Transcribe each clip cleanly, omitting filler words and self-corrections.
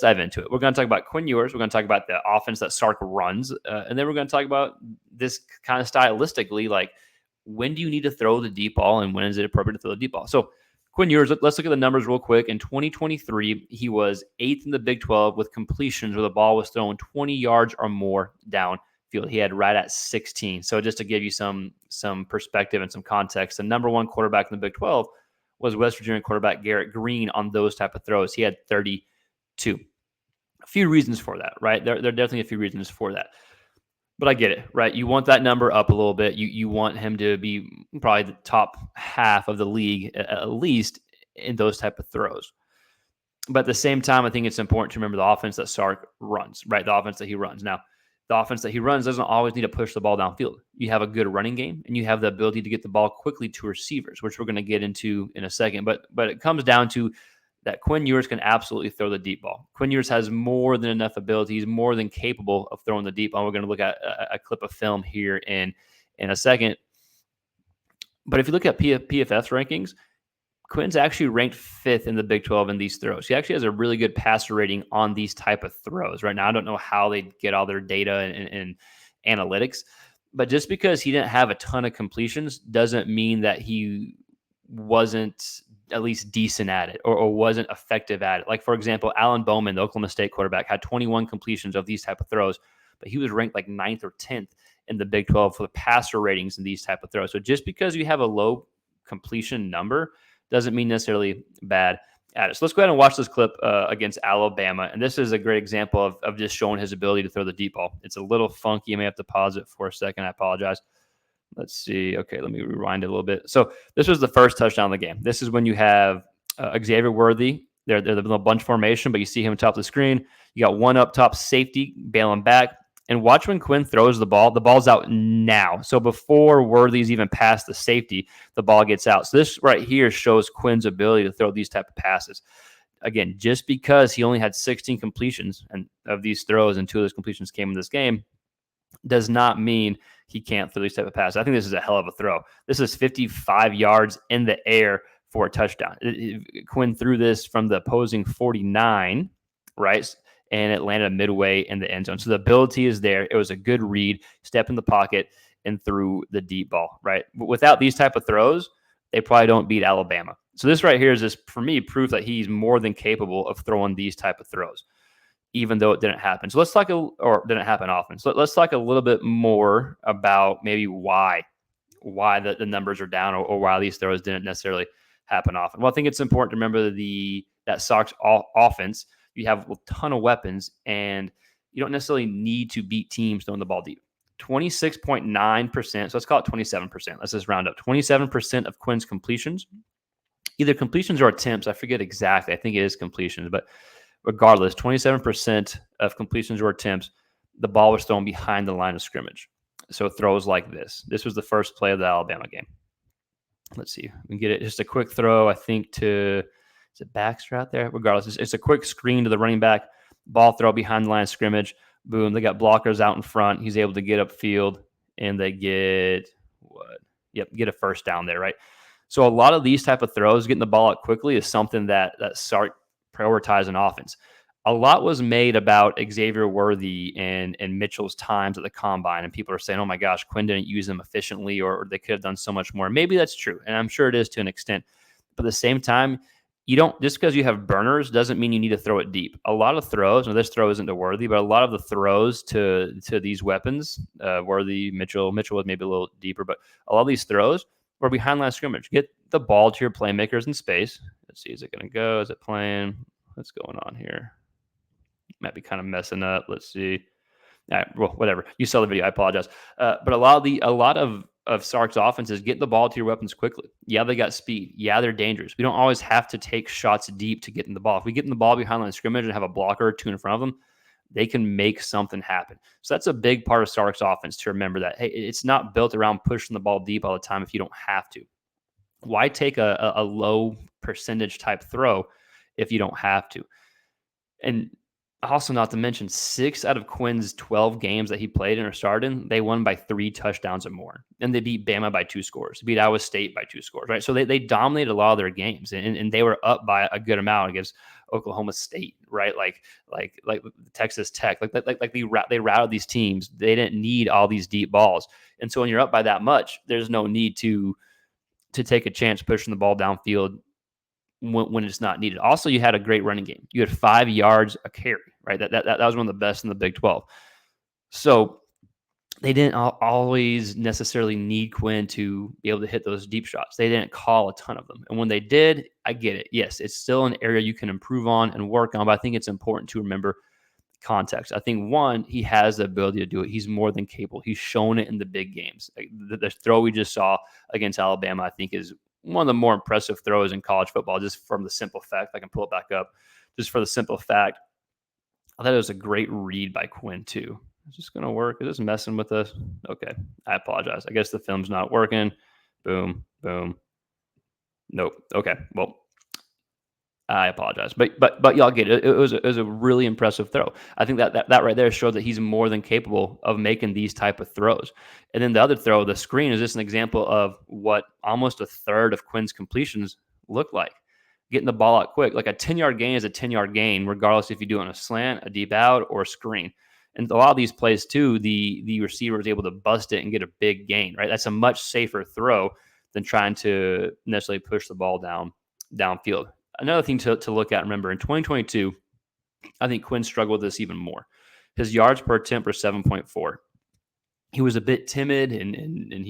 dive into it. We're going to talk about Quinn Ewers. We're going to talk about the offense that Sark runs. And then we're going to talk about this kind of stylistically, like when do you need to throw the deep ball and when is it appropriate to throw the deep ball? So Quinn Ewers, let's look at the numbers real quick. In 2023, he was 8th in the Big 12 with completions where the ball was thrown 20 yards or more downfield. He had right at 16. So just to give you some perspective and some context, the number one quarterback in the Big 12 was West Virginia quarterback Garrett Green on those type of throws. He had 32. A few reasons for that, right? There are definitely a few reasons for that. But I get it, right? You want that number up a little bit. You want him to be probably the top half of the league, at least in those type of throws. But at the same time, I think it's important to remember the offense that Sark runs, right? The offense that he runs. Now, the offense that he runs doesn't always need to push the ball downfield. You have a good running game, and you have the ability to get the ball quickly to receivers, which we're going to get into in a second. But it comes down to that Quinn Ewers can absolutely throw the deep ball. Quinn Ewers has more than enough ability. He's more than capable of throwing the deep ball. We're going to look at a clip of film here in a second. But if you look at PFF's rankings, Quinn's actually ranked 5th in the Big 12 in these throws. He actually has a really good passer rating on these type of throws. Right now, I don't know how they get all their data and analytics, but just because he didn't have a ton of completions doesn't mean that he wasn't at least decent at it or wasn't effective at it. Like, for example, Alan Bowman, the Oklahoma State quarterback, had 21 completions of these type of throws, but he was ranked like 9th or 10th in the Big 12 for the passer ratings in these type of throws. So just because you have a low completion number doesn't mean necessarily bad at it. So let's go ahead and watch this clip against Alabama. And this is a great example of just showing his ability to throw the deep ball. It's a little funky. You may have to pause it for a second. I apologize. Let's see. Okay, let me rewind it a little bit. So this was the first touchdown of the game. This is when you have Xavier Worthy. They're in a bunch formation, but you see him top of the screen. You got one up top safety bailing back. And watch when Quinn throws the ball's out now. So before Worthy's even past the safety, the ball gets out. So this right here shows Quinn's ability to throw these type of passes. Again, just because he only had 16 completions and of these throws and 2 of those completions came in this game does not mean he can't throw these type of passes. I think this is a hell of a throw. This is 55 yards in the air for a touchdown. Quinn threw this from the opposing 49, right? And it landed midway in the end zone. So the ability is there. It was a good read, step in the pocket, and threw the deep ball, right? But without these type of throws, they probably don't beat Alabama. So this right here is just, for me, proof that he's more than capable of throwing these type of throws, even though it didn't happen. So let's talk, or didn't happen often. So let's talk a little bit more about maybe why the numbers are down or why these throws didn't necessarily happen often. Well, I think it's important to remember that Sox offense, you have a ton of weapons, and you don't necessarily need to beat teams throwing the ball deep. 26.9%, so let's call it 27%. Let's just round up. 27% of Quinn's completions, either completions or attempts. I forget exactly. I think it is completions, but regardless, 27% of completions or attempts, the ball was thrown behind the line of scrimmage. So throws like this. This was the first play of the Alabama game. Let's see. We can get it. Just a quick throw, I think, to – is it Baxter out there? Regardless, it's a quick screen to the running back, ball throw behind the line of scrimmage. Boom, they got blockers out in front. He's able to get upfield, and they get get a first down there, right? So a lot of these type of throws, getting the ball out quickly, is something that Sark prioritized in offense. A lot was made about Xavier Worthy and Mitchell's times at the combine, and people are saying, oh my gosh, Quinn didn't use them efficiently, or they could have done so much more. Maybe that's true, and I'm sure it is to an extent. But at the same time, you don't, just because you have burners doesn't mean you need to throw it deep. A lot of throws, and this throw isn't to Worthy, but a lot of the throws to these weapons, Worthy, Mitchell was maybe a little deeper, but a lot of these throws were behind line scrimmage. Get the ball to your playmakers in space. Let's see, is it going to go? Is it playing? What's going on here? Might be kind of messing up. Let's see. All right, well, whatever. You saw the video. I apologize. But a lot of Sark's offense is get the ball to your weapons quickly. Yeah, they got speed. Yeah, they're dangerous. We don't always have to take shots deep to get in the ball. If we get in the ball behind line of scrimmage and have a blocker or 2 in front of them, they can make something happen. So that's a big part of Sark's offense, to remember that, hey, it's not built around pushing the ball deep all the time if you don't have to. Why take a low percentage type throw if you don't have to? And also, not to mention, 6 out of Quinn's 12 games that he played in or started in, they won by 3 touchdowns or more. And they beat Bama by 2 scores, beat Iowa State by 2 scores, right? So they dominated a lot of their games, and they were up by a good amount against Oklahoma State, right? Like Texas Tech, like they routed these teams. They didn't need all these deep balls, and so when you're up by that much, there's no need to take a chance pushing the ball downfield when it's not needed. Also, you had a great running game. You had 5 yards a carry, right? That was one of the best in the Big 12. So they didn't always necessarily need Quinn to be able to hit those deep shots. They didn't call a ton of them. And when they did, I get it. Yes, it's still an area you can improve on and work on, but I think it's important to remember context. I think, one, he has the ability to do it. He's more than capable. He's shown it in the big games. Like the throw we just saw against Alabama, I think, is one of the more impressive throws in college football, just from the simple fact. I can pull it back up. Just for the simple fact, I thought it was a great read by Quinn, too. Is this going to work? Is this messing with us? Okay. I apologize. I guess the film's not working. Boom, boom. Nope. Okay. Well, I apologize, but y'all get it. It was a really impressive throw. I think that right there showed that he's more than capable of making these type of throws. And then the other throw, the screen, is just an example of what almost a third of Quinn's completions look like. Getting the ball out quick, like a 10-yard gain is a 10-yard gain, regardless if you do it on a slant, a deep out, or a screen. And a lot of these plays too, the receiver is able to bust it and get a big gain. Right, that's a much safer throw than trying to necessarily push the ball downfield. Another thing to look at, remember, in 2022, I think Quinn struggled with this even more. His yards per attempt were 7.4. He was a bit timid, and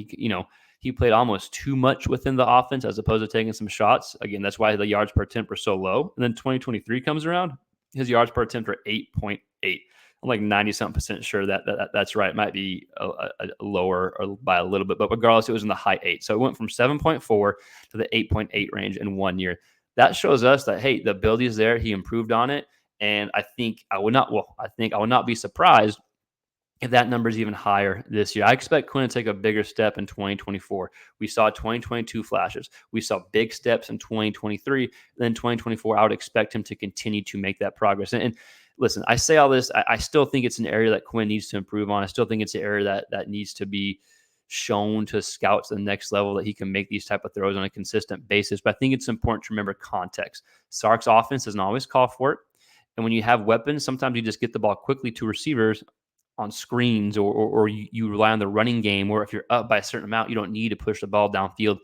he played almost too much within the offense as opposed to taking some shots. Again, that's why the yards per attempt were so low. And then 2023 comes around, his yards per attempt are 8.8. I'm like 90-something% sure that's right. It might be a lower or by a little bit, but regardless, it was in the high 8. So it went from 7.4 to the 8.8 range in 1 year. That shows us that, hey, the ability is there. He improved on it. And I think I would not be surprised if that number is even higher this year. I expect Quinn to take a bigger step in 2024. We saw 2022 flashes. We saw big steps in 2023. And then 2024, I would expect him to continue to make that progress. And listen, I say all this, I still think it's an area that Quinn needs to improve on. I still think it's an area that needs to be shown to scouts to the next level, that he can make these type of throws on a consistent basis. But I think it's important to remember context. Sark's offense doesn't always call for it. And when you have weapons, sometimes you just get the ball quickly to receivers on screens, or you rely on the running game, or if you're up by a certain amount, you don't need to push the ball downfield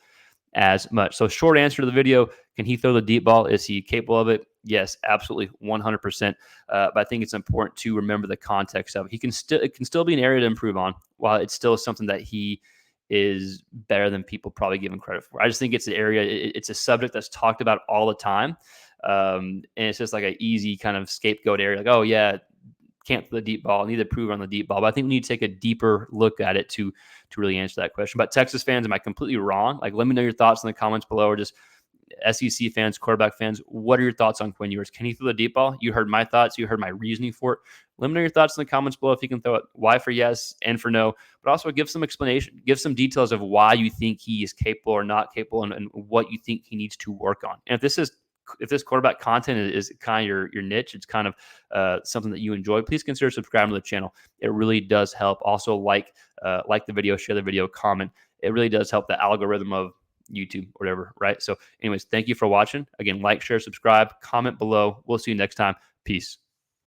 as much. So short answer to the video, can he throw the deep ball? Is he capable of it? Yes, absolutely, 100%. But I think it's important to remember the context of it. It can still be an area to improve on, while it's still something that he is better than people probably give him credit for. I just think it's an area, it's a subject that's talked about all the time. And it's just like an easy kind of scapegoat area. Like, oh yeah, can't throw the deep ball, need to improve on the deep ball. But I think we need to take a deeper look at it to really answer that question. But Texas fans, am I completely wrong? Like, let me know your thoughts in the comments below, or just SEC fans, quarterback fans. What are your thoughts on Quinn Ewers? Can he throw the deep ball? You heard my thoughts. You heard my reasoning for it. Let me know your thoughts in the comments below if you can throw it. Why for yes and for no, but also give some explanation, give some details of why you think he is capable or not capable, and what you think he needs to work on. And if this quarterback content is kind of your niche, it's kind of something that you enjoy, please consider subscribing to the channel. It really does help. Also, like the video, share the video, comment. It really does help the algorithm of YouTube, whatever, right? So anyways, thank you for watching. Again, like, share, subscribe, comment below. We'll see you next time. Peace.